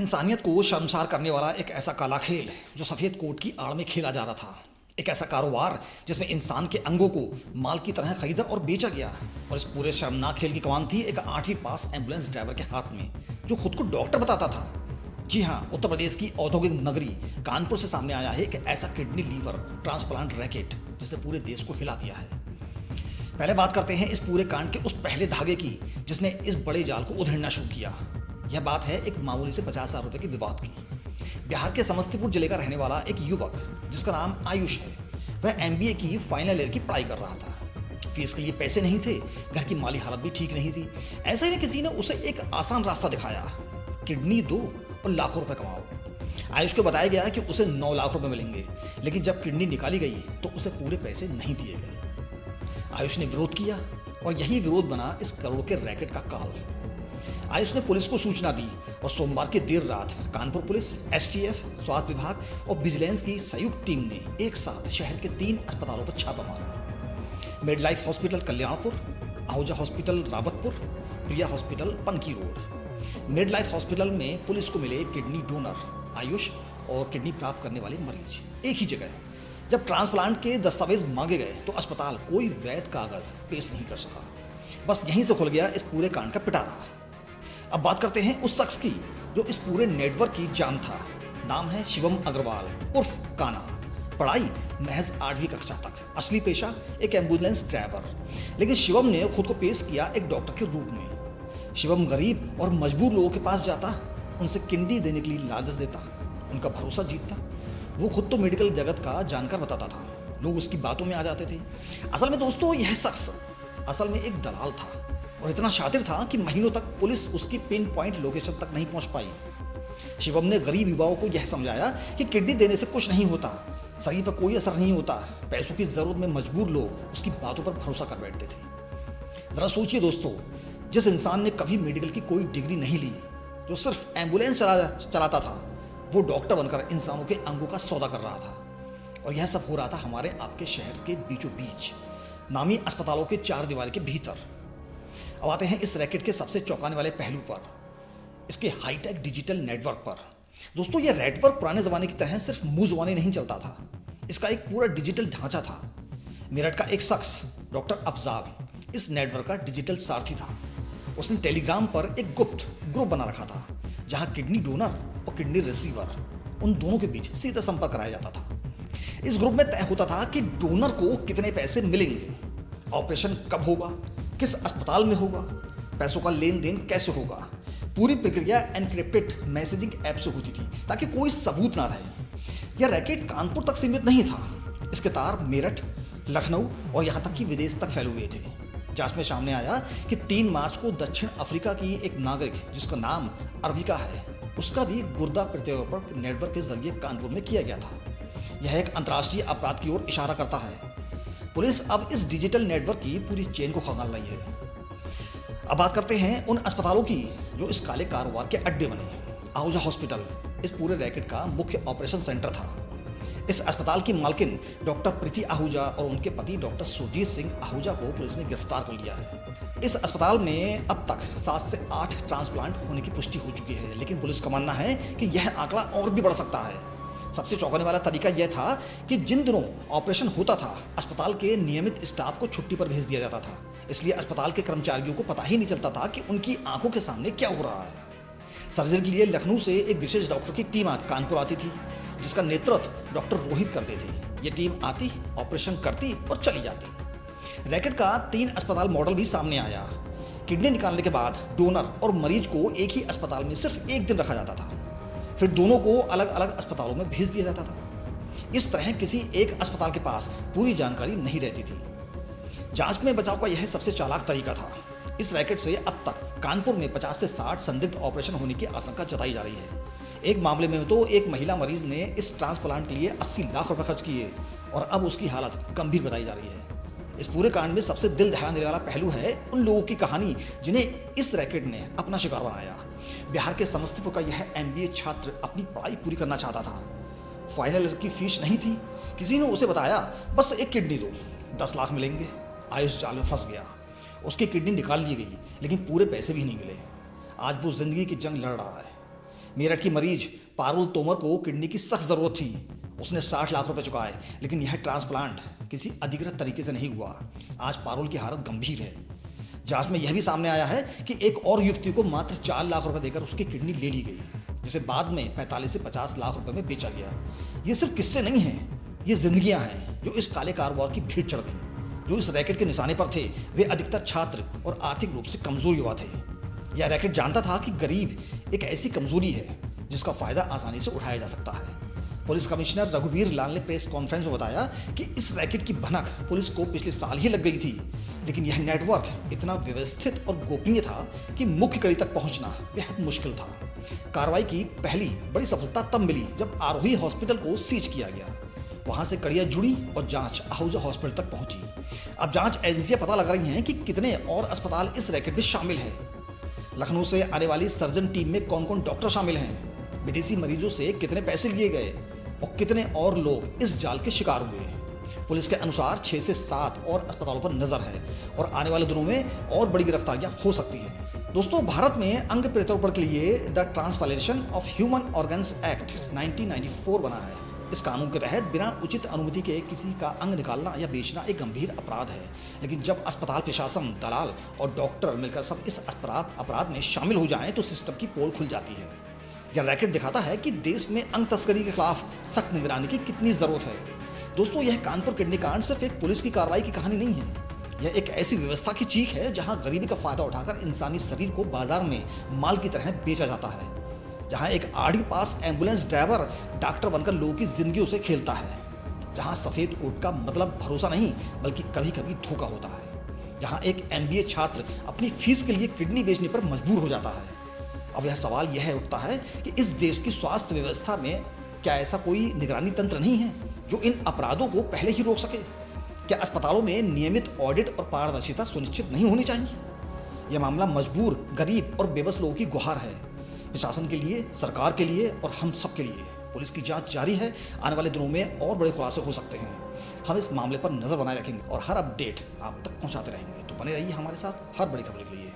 इंसानियत को शर्मसार करने वाला एक ऐसा काला खेल जो सफ़ेद कोट की आड़ में खेला जा रहा था। एक ऐसा कारोबार जिसमें इंसान के अंगों को माल की तरह खरीदा और बेचा गया। और इस पूरे शर्मनाक खेल की कमान थी एक 8वीं पास एम्बुलेंस ड्राइवर के हाथ में, जो खुद को डॉक्टर बताता था। जी हाँ, उत्तर प्रदेश की औद्योगिक नगरी कानपुर से सामने आया है एक ऐसा किडनी लीवर ट्रांसप्लांट रैकेट जिसने पूरे देश को हिला दिया है। पहले बात करते हैं इस पूरे कांड के उस पहले धागे की जिसने इस बड़े जाल को उधेड़ना शुरू किया। यह बात है एक मामूली से 50,000 रुपए के विवाद की। बिहार के समस्तीपुर जिले का रहने वाला एक युवक जिसका नाम आयुष है, वह एमबीए की फाइनल ईयर की पढ़ाई कर रहा था। फीस के लिए पैसे नहीं थे, घर की माली हालत भी ठीक नहीं थी। ऐसे में किसी ने उसे एक आसान रास्ता दिखाया, किडनी दो और लाखों रुपए कमाओ। आयुष को बताया गया कि उसे 9 लाख रुपए मिलेंगे, लेकिन जब किडनी निकाली गई तो उसे पूरे पैसे नहीं दिए गए। आयुष ने विरोध किया और यही विरोध बना इस करोड़ के रैकेट का काल। आयुष ने पुलिस को सूचना दी और सोमवार की देर रात कानपुर पुलिस, एसटीएफ, स्वास्थ्य विभाग और विजिलेंस की संयुक्त टीम ने एक साथ शहर के 3 अस्पतालों पर छापा मारा। Med Life hospital Kalyanpur, Ahuja hospital Rawatpur, Priya hospital Panki road. Med Life hospital में पुलिस को मिले किडनी डोनर आयुष और किडनी प्राप्त करने वाले मरीज एक ही जगह। जब ट्रांसप्लांट के दस्तावेज मांगे गए तो अस्पताल कोई वैध कागज पेश नहीं कर सका। बस यहीं से खुल गया इस पूरे कांड का पिटारा। अब बात करते हैं उस शख्स की जो इस पूरे नेटवर्क की जान था। नाम है शिवम अग्रवाल उर्फ काना। पढ़ाई महज 8वीं कक्षा तक, असली पेशा एक एम्बुलेंस ड्राइवर। लेकिन शिवम ने खुद को पेश किया एक डॉक्टर के रूप में। शिवम गरीब और मजबूर लोगों के पास जाता, उनसे किडनी देने के लिए लालच देता, उनका भरोसा जीतता। वो खुद तो मेडिकल जगत का जानकार बताता था, लोग उसकी बातों में आ जाते थे। असल में दोस्तों, यह शख्स असल में एक दलाल था और इतना शातिर था कि महीनों तक पुलिस उसकी पिन पॉइंट लोकेशन तक नहीं पहुंच पाई। शिवम ने गरीब युवाओं को यह समझाया कि किडनी देने से कुछ नहीं होता, शरीर पर कोई असर नहीं होता। पैसों की जरूरत में मजबूर लोग उसकी बातों पर भरोसा कर बैठते थे। जरा सोचिए दोस्तों, जिस इंसान ने कभी मेडिकल की कोई डिग्री नहीं ली, जो सिर्फ एम्बुलेंस चलाता था, वो डॉक्टर बनकर इंसानों के अंगों का सौदा कर रहा था। और यह सब हो रहा था हमारे आपके शहर के बीचों बीच, नामी अस्पतालों के 4 दीवार के भीतर। अब आते हैं इस रैकेट के सबसे चौंकाने वाले पहलू पर, इसके हाईटेक डिजिटल नेटवर्क पर। दोस्तों, यह नेटवर्क पुराने ज़माने की तरह सिर्फ मुंह जुबानी नहीं चलता था, इसका एक पूरा डिजिटल ढांचा था। मेरठ का एक शख्स डॉक्टर अफजाल इस नेटवर्क का डिजिटल सारथी था। उसने टेलीग्राम पर एक गुप्त ग्रुप बना रखा था जहां किडनी डोनर और किडनी रिसीवर, उन दोनों के बीच सीधा संपर्क कराया जाता था। इस ग्रुप में तय होता था कि डोनर को कितने पैसे मिलेंगे, ऑपरेशन कब होगा, किस अस्पताल में होगा, पैसों का लेन देन कैसे होगा। पूरी प्रक्रिया एनक्रिप्टेड मैसेजिंग ऐप से होती थी ताकि कोई सबूत ना रहे। यह रैकेट कानपुर तक सीमित नहीं था, इसके तार मेरठ, लखनऊ और यहाँ तक कि विदेश तक फैले हुए थे। जांच में सामने आया कि 3 मार्च को दक्षिण अफ्रीका की एक नागरिक जिसका नाम अर्विका है, उसका भी गुर्दा प्रत्यारोपण नेटवर्क के जरिए कानपुर में किया गया था। यह एक अंतर्राष्ट्रीय अपराध की ओर इशारा करता है। पुलिस अब इस डिजिटल नेटवर्क की पूरी चेन को खंगाल रही है। अब बात करते हैं उन अस्पतालों की जो इस काले कारोबार के अड्डे बने। आहूजा हॉस्पिटल इस पूरे रैकेट का मुख्य ऑपरेशन सेंटर था। इस अस्पताल की मालकिन डॉक्टर प्रीति आहूजा और उनके पति डॉक्टर सुरजीत सिंह आहूजा को पुलिस ने गिरफ्तार कर लिया है। इस अस्पताल में अब तक 7 से 8 ट्रांसप्लांट होने की पुष्टि हो चुकी है, लेकिन पुलिस का मानना है कि यह आंकड़ा और भी बढ़ सकता है। सबसे चौंकाने वाला तरीका यह था कि जिन दिनों ऑपरेशन होता था, अस्पताल के नियमित स्टाफ को छुट्टी पर भेज दिया जाता था। इसलिए अस्पताल के कर्मचारियों को पता ही नहीं चलता था कि उनकी आंखों के सामने क्या हो रहा है। सर्जरी के लिए लखनऊ से एक विशेष डॉक्टर की टीम कानपुर आती थी, जिसका नेतृत्व डॉक्टर रोहित करते थे। ये टीम आती, ऑपरेशन करती और चली जाती। रैकेट का 3 अस्पताल मॉडल भी सामने आया। किडनी निकालने के बाद डोनर और मरीज को एक ही अस्पताल में सिर्फ 1 दिन रखा जाता था, फिर दोनों को अलग अलग अस्पतालों में भेज दिया जाता था। इस तरह किसी एक अस्पताल के पास पूरी जानकारी नहीं रहती थी। जांच में बचाव का यह सबसे चालाक तरीका था। इस रैकेट से अब तक कानपुर में 50 से 60 संदिग्ध ऑपरेशन होने की आशंका जताई जा रही है। एक मामले में तो एक महिला मरीज ने इस ट्रांसप्लांट के लिए 80 लाख रुपए खर्च किए और अब उसकी हालत गंभीर बताई जा रही है। इस पूरे कांड में सबसे दिल दहला देने वाला पहलू है उन लोगों की कहानी जिन्हें इस रैकेट ने अपना शिकार बनाया। बिहार के समस्तीपुर का यह एमबीए छात्र अपनी पढ़ाई पूरी करना चाहता था। फाइनल ईयर की फीस नहीं थी। किसी ने उसे बताया बस एक किडनी दो, 10 लाख मिलेंगे। आयुष जाल में फंस गया। उसकी किडनी निकाल ली गई, लेकिन पूरे पैसे भी नहीं मिले। आज वो जिंदगी की जंग लड़ रहा है। मेरठ की मरीज पारुल तोमर को किडनी की सख्त जरूरत थी। उसने 60 लाख रुपए चुकाए, लेकिन यह ट्रांसप्लांट किसी अधिकृत तरीके से नहीं हुआ। आज पारुल की हालत गंभीर है। जांच में यह भी सामने आया है कि एक और युवती को मात्र 4 लाख रुपए देकर उसकी किडनी ले ली गई, जिसे बाद में 45 से 50 लाख रुपए में बेचा गया। ये सिर्फ किस्से नहीं हैं, ये जिंदगियां हैं जो इस काले कारोबार की भीड़ चढ़ गईं। जो इस रैकेट के निशाने पर थे वे अधिकतर छात्र और आर्थिक रूप से कमजोर युवा थे। यह रैकेट जानता था कि गरीब एक ऐसी कमजोरी है जिसका फायदा आसानी से उठाया जा सकता है। पुलिस कमिश्नर रघुवीर लाल ने प्रेस कॉन्फ्रेंस में बताया कि इस रैकेट की भनक पुलिस को पिछले साल ही लग गई थी, लेकिन यह नेटवर्क इतना व्यवस्थित और गोपनीय था कि मुख्य कड़ी तक पहुंचना बेहद मुश्किल था। कार्रवाई की पहली बड़ी सफलता तब मिली जब आरोही हॉस्पिटल को सीज किया गया। वहां से कड़ियां जुड़ी और जांच आहूजा हॉस्पिटल तक पहुंची। अब जांच एजेंसियां पता लगा रही हैं कि कितने और अस्पताल इस रैकेट में शामिल हैं। लखनऊ से आने वाली सर्जन टीम में कौन कौन डॉक्टर शामिल हैं, विदेशी मरीजों से कितने पैसे लिए गए और कितने और लोग इस जाल के शिकार हुए। पुलिस के अनुसार 6 से 7 और अस्पतालों पर नजर है और आने वाले दिनों में और बड़ी गिरफ्तारियां हो सकती हैं। दोस्तों, भारत में अंग प्रत्यारोपण के लिए the transplantation of human organs act 1994 बना है। इस कानून के तहत बिना उचित अनुमति के किसी का अंग निकालना या बेचना एक गंभीर अपराध है। लेकिन जब अस्पताल प्रशासन, दलाल और डॉक्टर मिलकर सब इस अपराध में शामिल हो जाएं तो सिस्टम की पोल खुल जाती है। यह रैकेट दिखाता है कि देश में अंग तस्करी के खिलाफ सख्त निगरानी की कितनी जरूरत है। दोस्तों, यह कानपुर किडनी कांड सिर्फ एक पुलिस की कार्रवाई की कहानी नहीं है। यह एक ऐसी व्यवस्था की चीख है जहां गरीबी का फायदा उठाकर इंसानी शरीर को बाजार में माल की तरह बेचा जाता है। जहां एक आरडी पास एम्बुलेंस ड्राइवर डॉक्टर बनकर लोगों की जिंदगियों से खेलता है। जहां सफेद कोट का मतलब भरोसा नहीं बल्कि कभी कभी धोखा होता है। जहां एक MBA छात्र अपनी फीस के लिए किडनी बेचने पर मजबूर हो जाता है। अब यह सवाल यह उठता है कि इस देश की स्वास्थ्य व्यवस्था में क्या ऐसा कोई निगरानी तंत्र नहीं है जो इन अपराधों को पहले ही रोक सके? क्या अस्पतालों में नियमित ऑडिट और पारदर्शिता सुनिश्चित नहीं होनी चाहिए? यह मामला मजबूर, गरीब और बेबस लोगों की गुहार है। प्रशासन के लिए, सरकार के लिए और हम सब के लिए। पुलिस की जांच जारी है। आने वाले दिनों में और बड़े खुलासे हो सकते हैं। हम इस मामले पर नजर बनाए रखेंगे और हर अपडेट आप तक पहुंचाते रहेंगे। तो बने रहिए हमारे साथ हर बड़ी खबर के लिए।